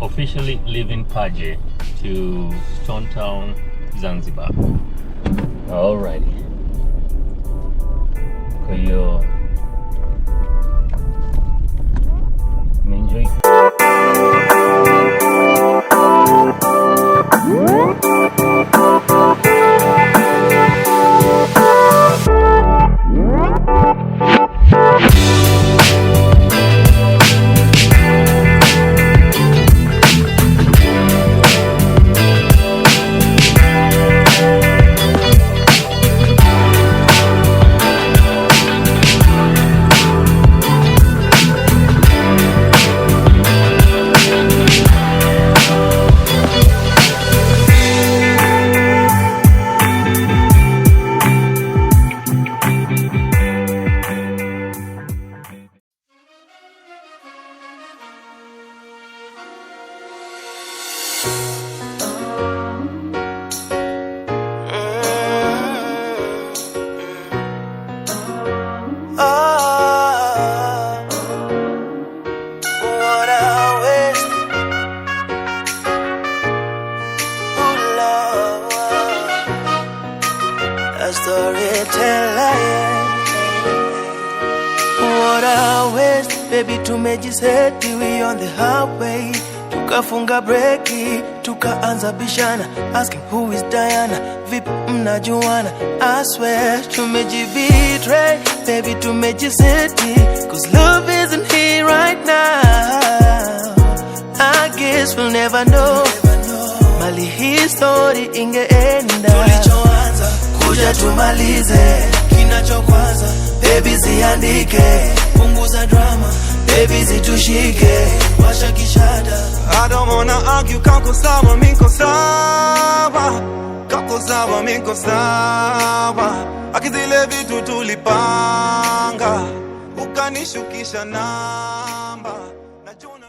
Officially leaving Paje to Stone Town, Zanzibar. Alrighty. Kwa hiyo enjoy. Baby tumejiseti we on the highway, tukafunga breki, tukaanza bishana, asking who is Diana, vipi mnajuana, I swear tumejibetray, baby tumejiseti, cause love isn't here right now, I guess we'll never know, mali hii story ingeenda, tulichoanza kuja tumalize, kinachokwanza baby ziandike, punguza drama, baby zitushike, washa kishada. I don't wanna argue, kako sawa, miko sawa, kako sawa, miko sawa, akizile vitu tulipanga, ukanishukisha namba, najuna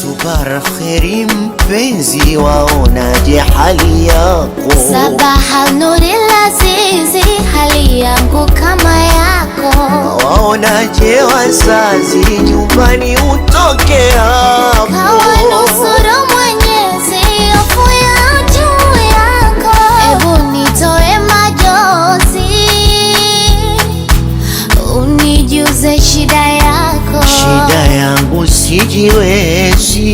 Subara kheri mpenzi, waonaje hali yako? Sabaha nuri lazizi, hali yangu kama yako. Waonaje wazazi, nyumbani utoke hapo? Kawanusuru Mwenyezi, hofu ya juu yako. Ebu nitoe majozi, unijuze shida yako. Shida yangu sijiwezi,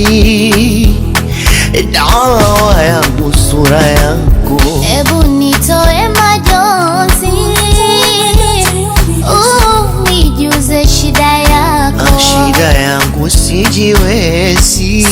dawa yangu sura yako. Ebu nitoe majozi, unijuze shida yako. Shida yangu sijiwezi,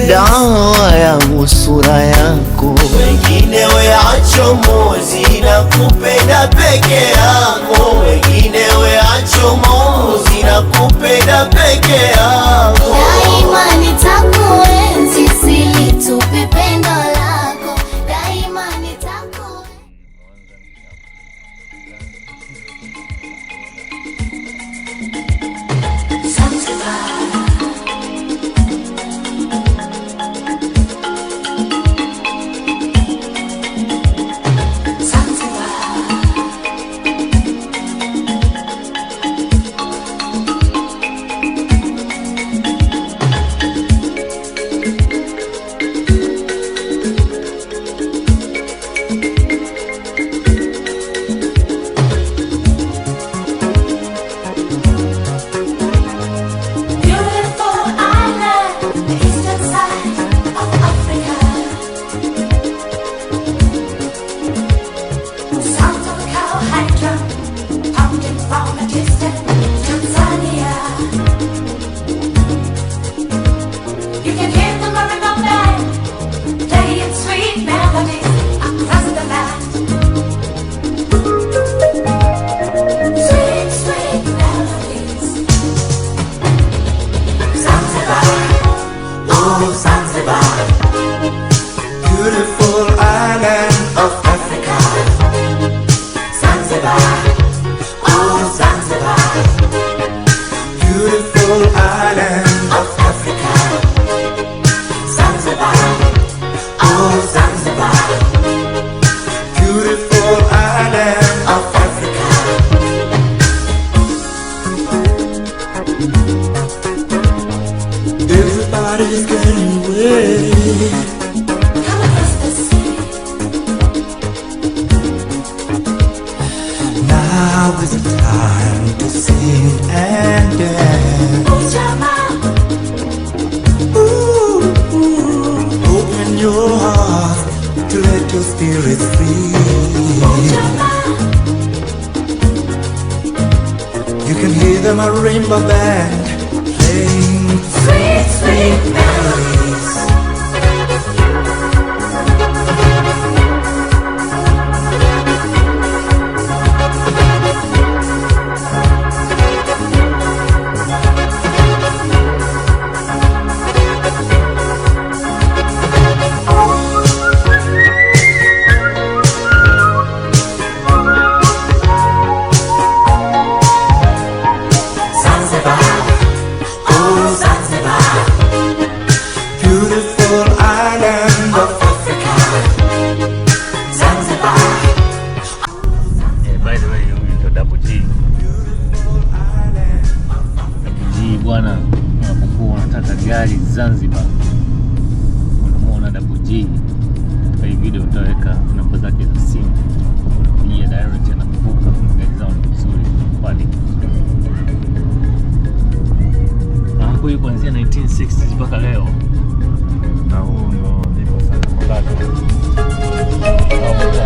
dawa yangu sura yako. Wengine weacho mozi, na kupenda peke yako. Wengine weacho mozi, na kupenda peke yako. Daima nitakuenzi, silitupi pendo lako. Daima nitakuenzi. Everybody's getting wet. Now is the time to sing and dance. Ooh, open your heart to let your spirit free. You can hear them a rainbow band playing sweet, sweet melodies. Bwana, unapokuwa unataka gari Zanzibar, unamuona Double G. Katika hii video utaweka namba zake za simu, unapigia direct, anakuvuka. Gari zao ni nzuri pale. Hapo hiyo kuanzia 1960s mpaka leo, na huu ndio ndipo sana kwa bwana,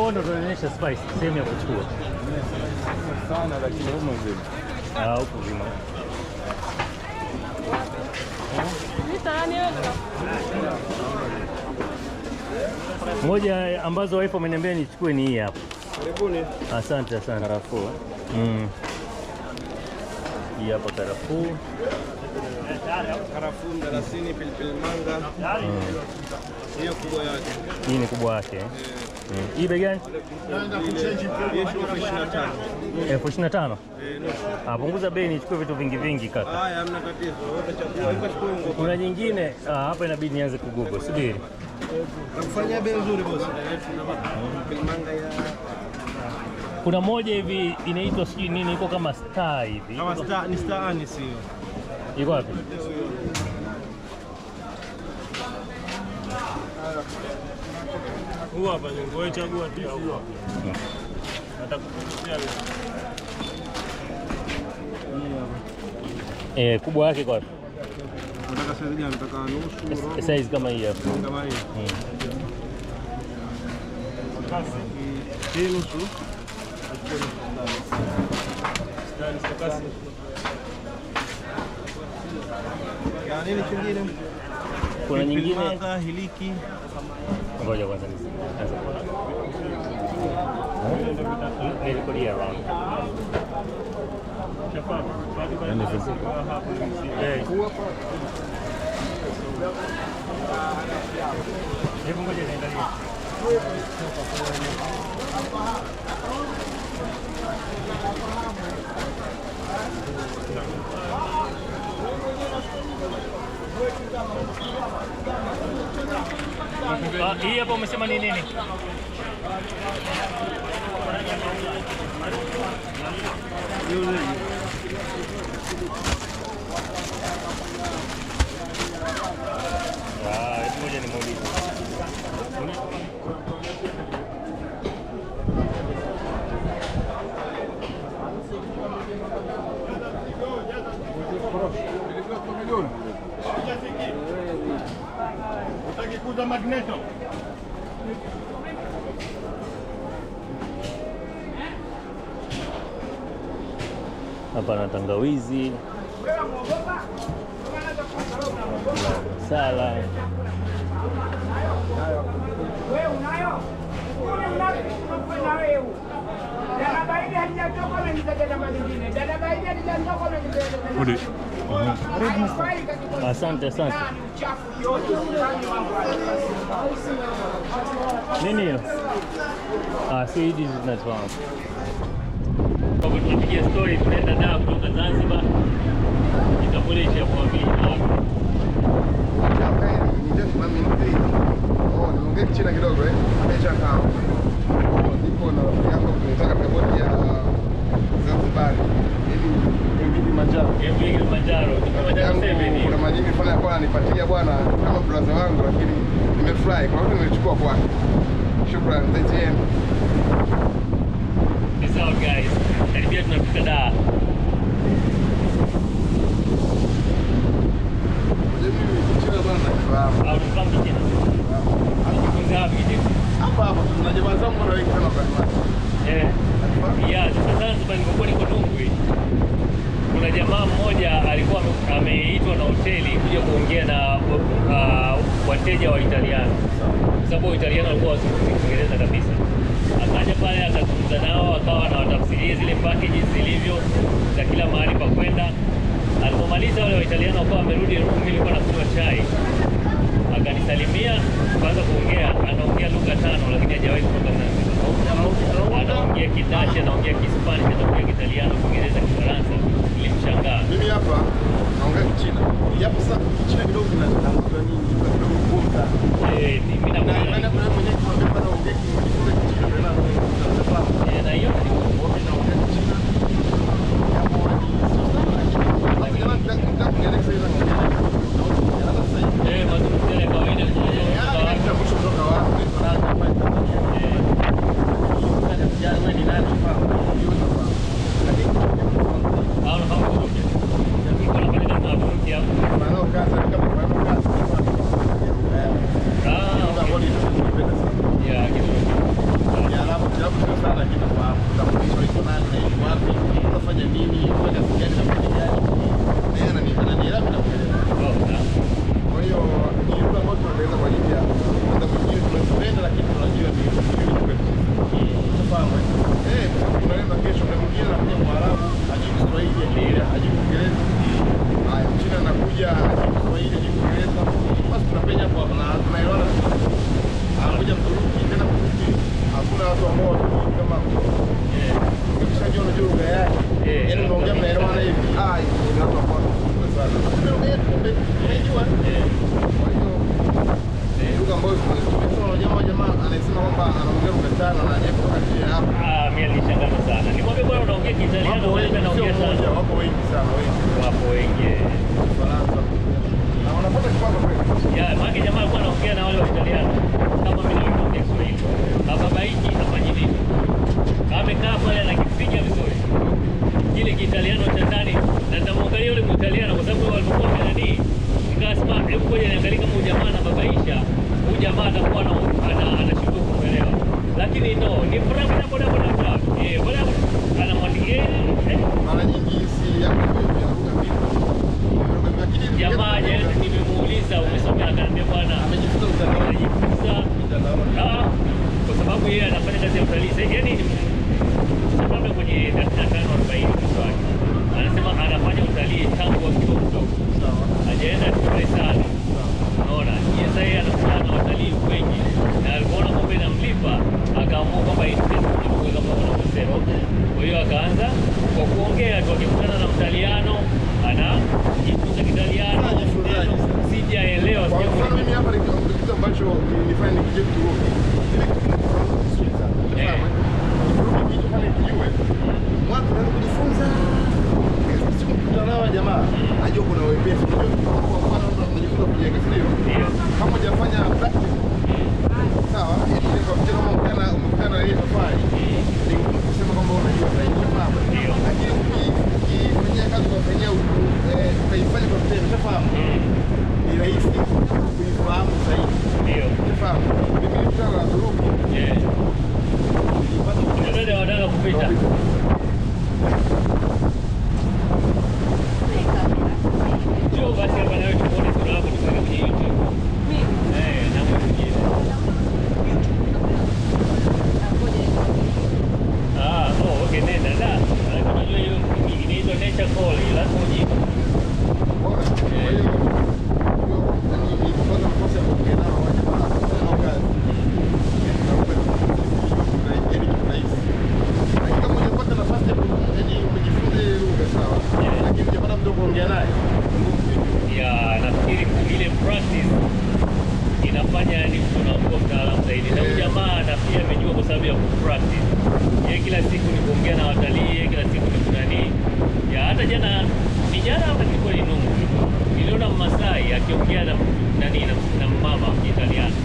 wao ndio tunaonyesha spice sehemu ya kuchukua sana, lakini huko mzima. Huko mzima. Moja ambazo wife ameniambia nichukue ni hii hapa. Karibuni. Asante sana. Karafuu. Hii hapa karafuu. Karafuu, mdalasini, pilipili manga. Hiyo kubwa yake. Hii ni kubwa yake. Hii bei gani? Elfu 25. Punguza bei nichukue vitu vingi vingi kaka. Haya, hamna tatizo. Utachukua. Kuna nyingine hapa inabidi nianze kugugo. Subiri. Nakufanyia bei nzuri boss. Manga ya kuna moja hivi inaitwa sijui nini, iko kama star hivi. Kama star, ni star ni sio. Iko wapi? Huwa hapa ni ngoe, chagua tu huwa. Natakupitia leo. Kubwa yake kwa wapi? Unataka size gani? Unataka nusu, robo? Size kama hii hapa. Kama hii. Hii nusu. Ya nini kingine? Kuna nyingine manga, hiliki. Ngoja kwanza nilikodia around. Hebu ngoja niangalie. Hii hapa umesema ni nini? Ngoja nimuulize. Utakikuza magneto. Hapa na tangawizi, sala. Asante, asante. Nini hiyo? Si hizi zinazofahamu. Kwa tunapigia story, tunaenda Dar kutoka Zanzibar. Itakuelesha kwa mimi na watu. Niongee Kichina kidogo Amecha kao. Niko na rafiki yangu tunataka pamoja ya Zanzibar. Hivi Kilimanjaro. Kilimanjaro. Kuna majini fulani hapa ananipatia bwana kama brother wangu, lakini nimefurahi kwa hiyo nimechukua kwake. Shukrani ZTN. Peace out guys. Karibia tunafika Dar. Au tufahamu Kichina? Tunajifunza wapi Kichina? Hapa tuna jamaa zangu na wengi sana kwa sasa Zanzibar nilipokuwa niko Dungwi, kuna jamaa mmoja alikuwa ameitwa na hoteli kuja kuongea na wateja wa Italiano, kwa sababu Italiano walikuwa wazungumzi Kiingereza kabisa. Akaja pale akazungumza nao, akawa anawatafsiria zile packages zilivyo za kila mahali pa kwenda. Alipomaliza wale wa Italiano wakawa wamerudi room, nilikuwa nakunywa chai. Akanisalimia, kaanza kuongea, anaongea lugha 5 lakini hajawahi kutoka Zanzibar. Anaongea Kidashi, anaongea Kispanish, anaongea Kiitaliano, Kiingereza, Kifaransa. Nilimshangaa. Mimi hapa naongea Kichina. Japo sasa Kichina kidogo kinatamka nini? Kidogo kuomba. Mimi na kuna mwenye kwa naongea Kichina tena nafahamu. Na hiyo naongea Kichina. Japo lakini nataka kueleza ile mazungumzo ya kawaida kutoka wapi kwa hiyo ni lugha ambayo tunaweza kwa ajili ya muda mwingine tunazipenda, lakini tunajua ni unafahamu tunaenda kesho na mwingine anakuja Mwarabu hajui Kiswahili, hajui Kiingereza. Haya, Mchina anakuja hajui Kiswahili, hajui Kiingereza. Basi tunapenya hapo na tunaelewana. Anakuja Mturuki tena Mturuki, hakuna watu ambao kama ukishajua unajua lugha yake, yaani unaongea mnaelewana hivi. Ni watu ambao sana. Unajua kwa hiyo lugha ambayo tunasoma jamaa anasema kwamba anaongea lugha 5 na hajapo kati hapa. Mimi nilishangaa sana. Nimwambia bwana unaongea Kiitaliano, wewe unaongea sana. Wapo wengi sana, wapo wengi. Faransa. Na wanapata kipato kweli. Maana jamaa alikuwa anaongea na wale wa Italiano kama mimi naongea Kiswahili. Baba hiki afanye nini? Amekaa pale anakipiga vizuri. Kile Kiitaliano cha ndani na nitamwangalia yule Muitaliano kwa sababu walipokuwa ndani nikasema hebu ngoja niangalie kama jamaa na babaisha huyu jamaa atakuwa anashindwa kuelewa, lakini no ni bravo na boda bravo anamwandikia mara nyingi si ya jamaa. Nimemuuliza umesomea, akaniambia bwana amejifunza utalii, kwa sababu yeye anafanya kazi ya utalii sasa, yani labda kwenye dakika 5:40 Kiswahili anasema anafanya utalii tangu akiwa mdogo, hajaenda shule sana. Unaona, yeye sasa anakutana na watalii wengi mfano nifanye nikije Uturuki. Ile kitu kizuri sana. Sawa. Uturuki kitu pale kijue. Mwanzo unaanza kujifunza. Siku mkutano na jamaa, najua kuna wepesi. Unajua kwa mfano unajifunza kujenga, sio? Ndio. Kama hujafanya practice. Sawa, ili kwa mfano umekutana na ile safari. Ni ngumu kusema kwamba unajua zaidi. Sawa. Ndio. Lakini ukifanyia kazi unafanyia utaifanya kwa vitendo, unafahamu? Ni rahisi kuifahamu zaidi. Ndio. Unafahamu? Mimi nilitaka na Uturuki. Ndio wanataka kupita. Njoo basi hapa nawe tuone sura yako tuweke kwenye YouTube. Na mwingine. Okay, nenda da. Unajua hiyo inaitwa nature call, lazima ujibu. Nafikiri ile practice inafanya mtu anakuwa mtaalamu zaidi. Na jamaa nafikiri amejua kwa sababu ya practice. Yeye kila siku ni kuongea na watalii, kila siku ni kunani. Hata jana hapa nilikuwa ni Nungu. Niliona Mmasai akiongea na mama wa Kiitaliano.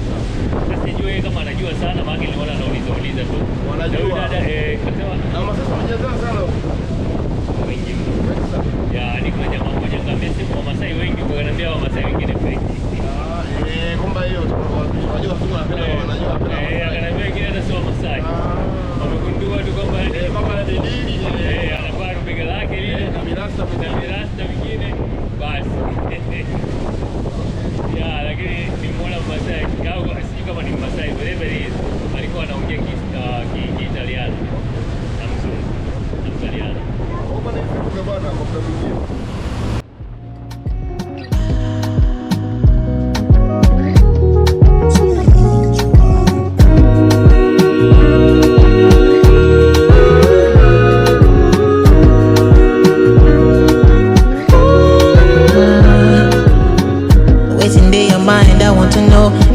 Sasa sijui yeye kama anajua sana, maana niliona anauliza tu. Wanajua dada kasema na Masai wanajua sana. Wengi. Ni kuna jamaa mmoja ngambia simu Wamasai wengi, kwa ananiambia Wamasai wengine fake. Kwamba hiyo tunajua tu wanapenda wanajua. Akaniambia wengine hata sio Wamasai. Wamegundua tu kwamba ni dini. Anavaa bega lake lile na mirasta vingine basi. Lakini nimeona Mmasai au sijui kama ni Mmasai, whatever it is, alikuwa anaongea Kiitaliano na mzungu na Mtaliano. Bwana kwa mwingine.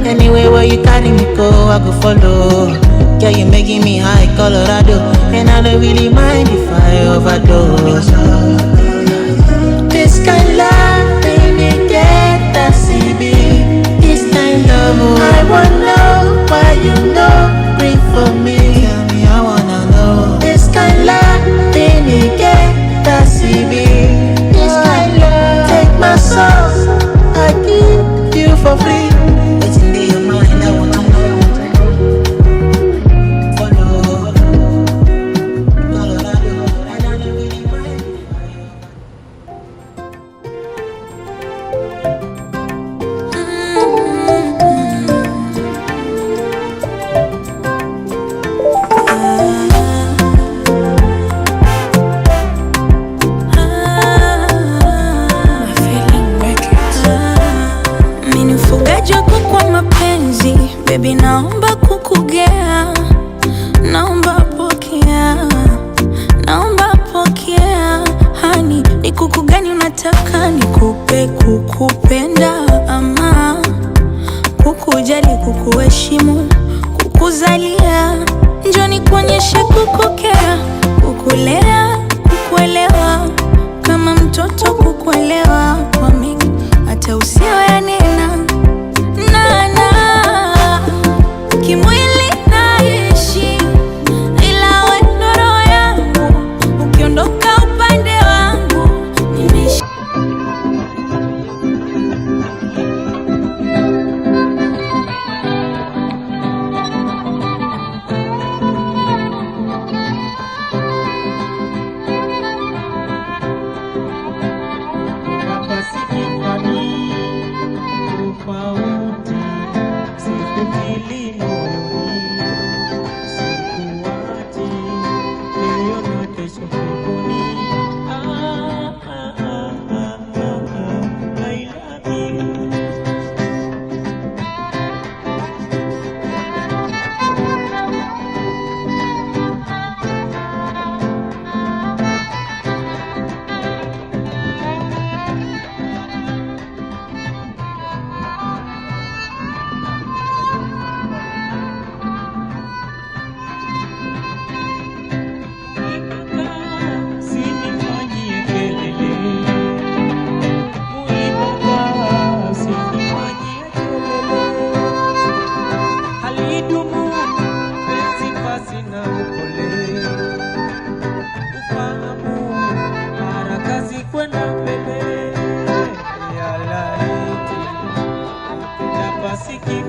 Anywhere where you carry me go, I go follow. Yeah, you making me high, Colorado, and I don't really mind if I overdose. This kind of love, baby, get that CB. This kind of love, I wanna know why you know, bring for me. Tell me, I wanna know. This kind of love, baby, get that CB. This kind of love, take my soul, I give you for free. Baby, naomba kukugea, naomba pokea, hani ni kuku gani unataka nikupe? Kukupenda ama kukujali, kukuheshimu, kukuzalia, njoo nikuonyeshe kukokea, kukulea, kukuelewa, kama mtoto kukuelewa, kwa mingi hata usiwe yanena kimwili naishi, ila wewe ndo roho yangu, ukiondoka upande wangu nimeishi.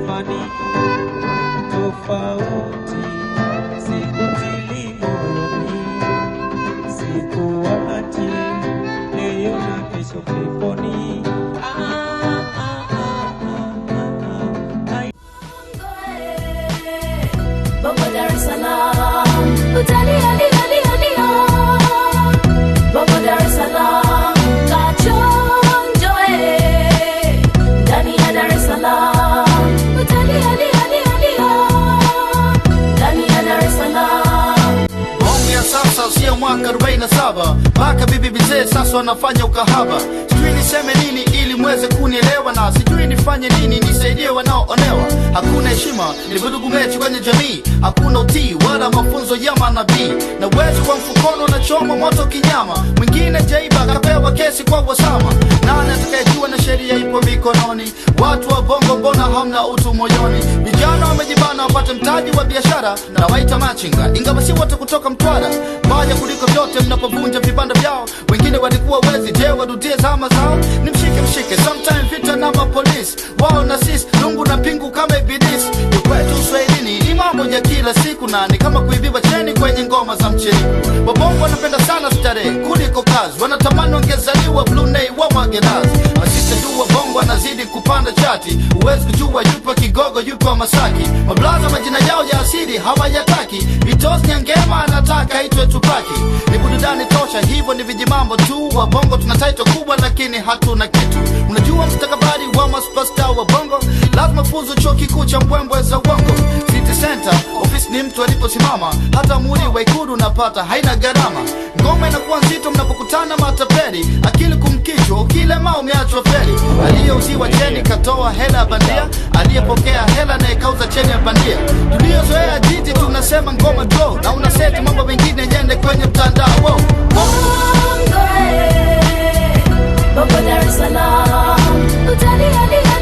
thamani tofauti, sikutili moyoni, sikuachi leo na kesho peponi. Bongo Dar es Salaam, utalia lia lia lia. Bongo Dar es Salaam, kachonjo ndani ya Dar es Salaam, utalia lia lia lia. Ndani ya Dar es Salaam. Bongo ya sasa sio mwaka 47, mpaka bibi bizee sasa wanafanya ukahaba. Sijui niseme nini ili mweze kunielewa, na sijui nifanye nini nisaidie wanaoonewa. Hakuna heshima, ni vurugu mechi kwenye jamii. Hakuna utii wala mafunzo ya manabii, na uwezo kwa mfukono na choma moto kinyama. Mwingine jaiba kapewa kesi kwa wasama. Nani atakayejua na sheria ipo mikononi? Watu wa Bongo mbona hamna utu moyoni? Vijana wamejibana wapate mtaji wa biashara, na waita machinga ingawa si wote kutoka Mtwara. Mbaya kuliko vyote mnapovunja vibanda vyao. Wengine walikuwa wezi, je warudie zama zao? Ni mshike sometime vita na mapolisi. Wao na sisi lungu na pingu kama ibilisi. Kwetu Swahilini ni mambo ya kila siku, na ni kama kuibiwa cheni kwenye ngoma za mcheni. Wabongo wanapenda sana starehe kuliko kazi, wanatamani wangezaliwa Brunei wa Magerazi. Masista juu wa Bongo wanazidi kupanda chati, uwezi kujua yupo Kigogo yupo Masaki. Mablaza majina yao ya asili hawayataki, Vitos Nyangema anataka itwe Tupaki. Ni burudani tosha, hivyo ni vijimambo tu. Wa Bongo tuna title kubwa lakini hatuna kitu. Unajua mstakabali wa superstar wa Bongo, lazima fuzu chuo kikuu cha mbwembwe za uongo. City Center, office ni mtu aliposimama, hata muri wa Ikulu unapata haina gharama. Ngoma inakuwa nzito mnapokutana matapeli, akili kumkichwa ukilema umeachwa feli. Aliyeuziwa cheni katoa hela bandia, aliyepokea hela na ikauza cheni ya bandia. Tuliozoea jiji tunasema ngoma go, na unaseti mambo mengine yende kwenye mtandao. Bongo Dar es Salaam, utalia lia